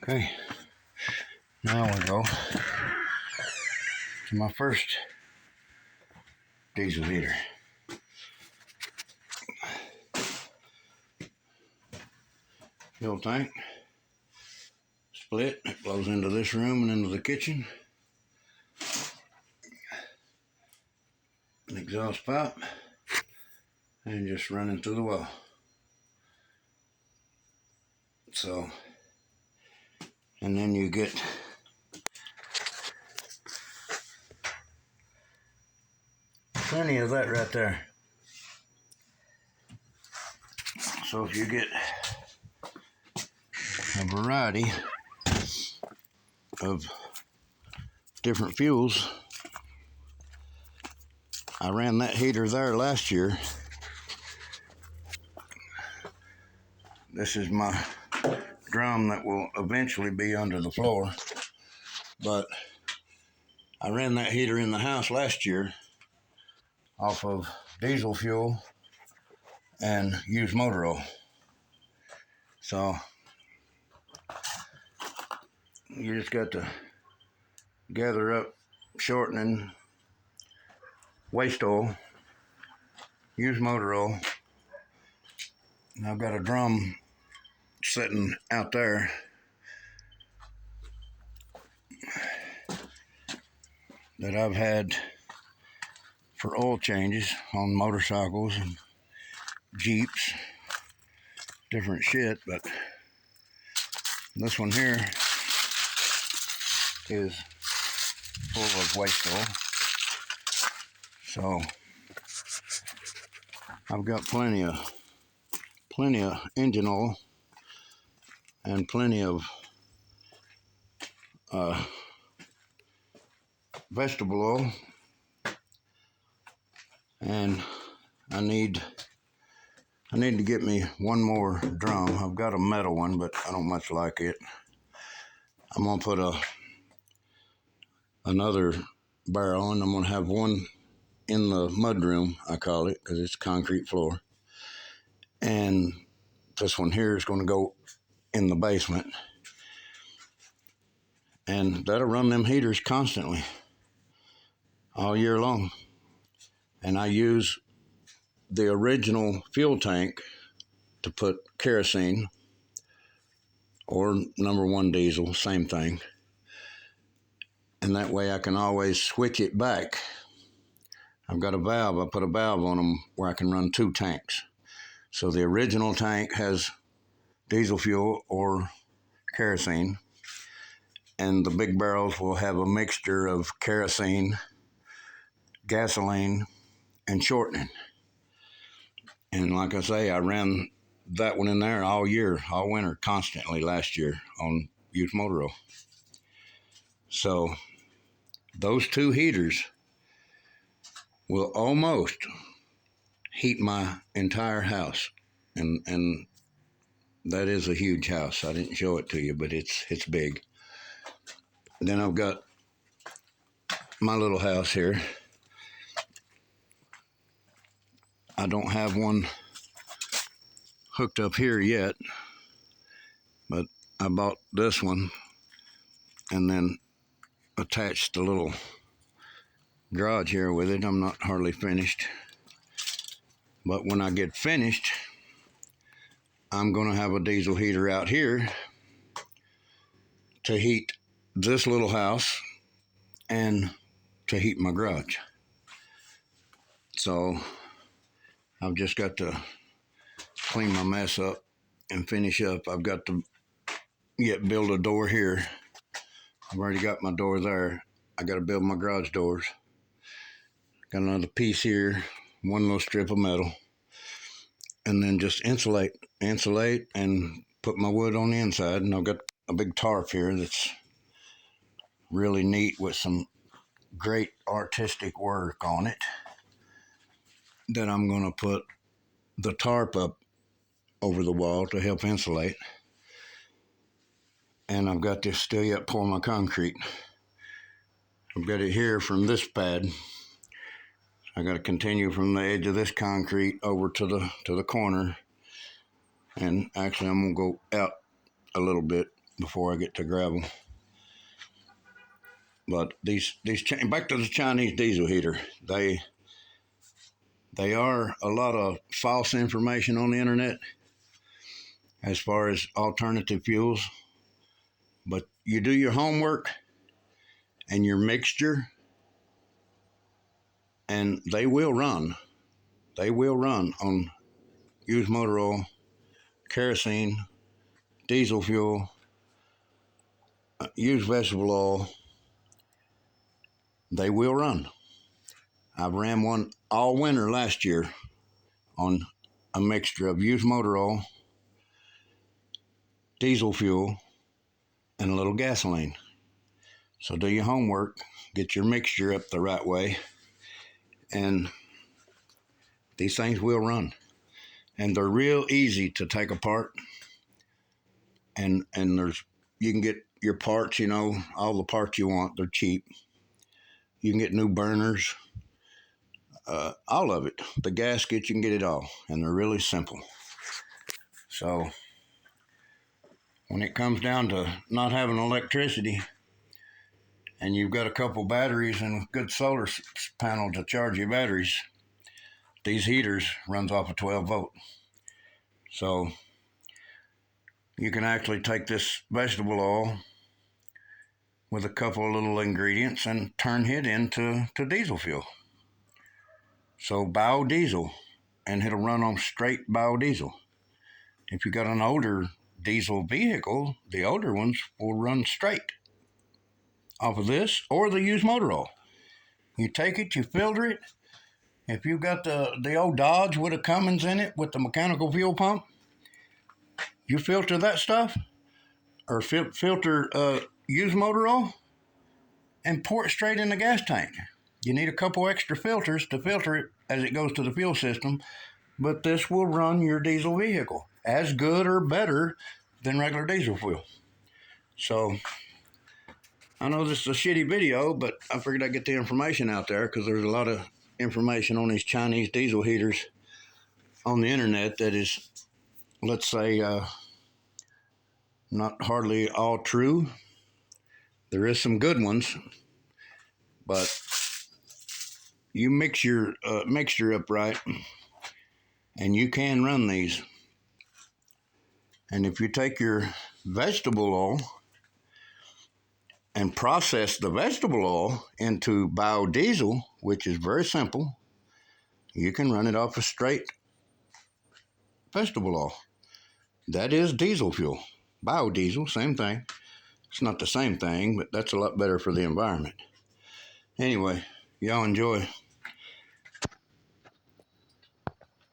Okay, now we go to my first diesel heater. Fuel tank, split, it blows into this room and into the kitchen. An exhaust pipe, and just running through the wall. So, and then you get plenty of that right there. So if you get a variety of different fuels, I ran that heater there last year. This is my drum that will eventually be under the floor, but I ran that heater in the house last year off of diesel fuel and used motor oil. So you just got to gather up shortening, waste oil, use motor oil. And I've got a drum sitting out there that I've had for oil changes on motorcycles and Jeeps, different shit, but this one here is full of waste oil. So I've got plenty of engine oil and plenty of vegetable oil, and I need to get me one more drum. I've got a metal one, but I don't much like it. I'm gonna put another barrel, and I'm gonna have one in the mud room, I call it, because it's concrete floor. And this one here is gonna go in the basement. And that'll run them heaters constantly, all year long. And I use the original fuel tank to put kerosene or number one diesel, same thing. And that way I can always switch it back. I've got a valve, I put a valve on them where I can run two tanks. So the original tank has diesel fuel or kerosene, and the big barrels will have a mixture of kerosene, gasoline, and shortening. And like I say, I ran that one in there all year, all winter, constantly last year on used motor oil. So those two heaters will almost heat my entire house. And that is a huge house. I didn't show it to you, but it's big. Then I've got my little house here. I don't have one hooked up here yet, but I bought this one and then attached the little garage here with it. I'm not hardly finished, but when I get finished, I'm gonna have a diesel heater out here to heat this little house and to heat my garage. So I've just got to clean my mess up and finish up. I've got to build a door here. I've already got my door there. I got to build my garage doors. Got another piece here, one little strip of metal, and then just insulate and put my wood on the inside. And I've got a big tarp here that's really neat with some great artistic work on it that I'm going to put the tarp up over the wall to help insulate. And I've got to still yet pour my concrete. I've got it here from this pad. I got to continue from the edge of this concrete over to the corner. And actually I'm going to go out a little bit before I get to gravel. But back to the Chinese diesel heater, they are a lot of false information on the internet as far as alternative fuels. But you do your homework and your mixture, and they will run. They will run on used motor oil, kerosene, diesel fuel, used vegetable oil. They will run. I've ran one all winter last year on a mixture of used motor oil, diesel fuel, and a little gasoline. So do your homework, get your mixture up the right way, and these things will run. And they're real easy to take apart. And you can get your parts, all the parts you want. They're cheap. You can get new burners, all of it. The gasket, you can get it all, and they're really simple. So when it comes down to not having electricity, and you've got a couple batteries and a good solar panel to charge your batteries, these heaters runs off a 12 volt. So you can actually take this vegetable oil with a couple of little ingredients and turn it into diesel fuel. So biodiesel, and it'll run on straight biodiesel. If you got an older diesel vehicle, the older ones will run straight off of this or the used motor oil. You take it, you filter it. If you've got the old Dodge with a Cummins in it with the mechanical fuel pump, you filter that stuff, or filter used motor oil, and pour it straight in the gas tank. You need a couple extra filters to filter it as it goes to the fuel system, but this will run your diesel vehicle as good or better than regular diesel fuel. So I know this is a shitty video, but I figured I'd get the information out there because there's a lot of information on these Chinese diesel heaters on the internet that is, let's say, not hardly all true. There is some good ones, but you mix your mixture up right, and you can run these. And if you take your vegetable oil and process the vegetable oil into biodiesel, which is very simple, you can run it off of straight vegetable oil. That is diesel fuel. Biodiesel, same thing. It's not the same thing, but that's a lot better for the environment. Anyway, y'all enjoy.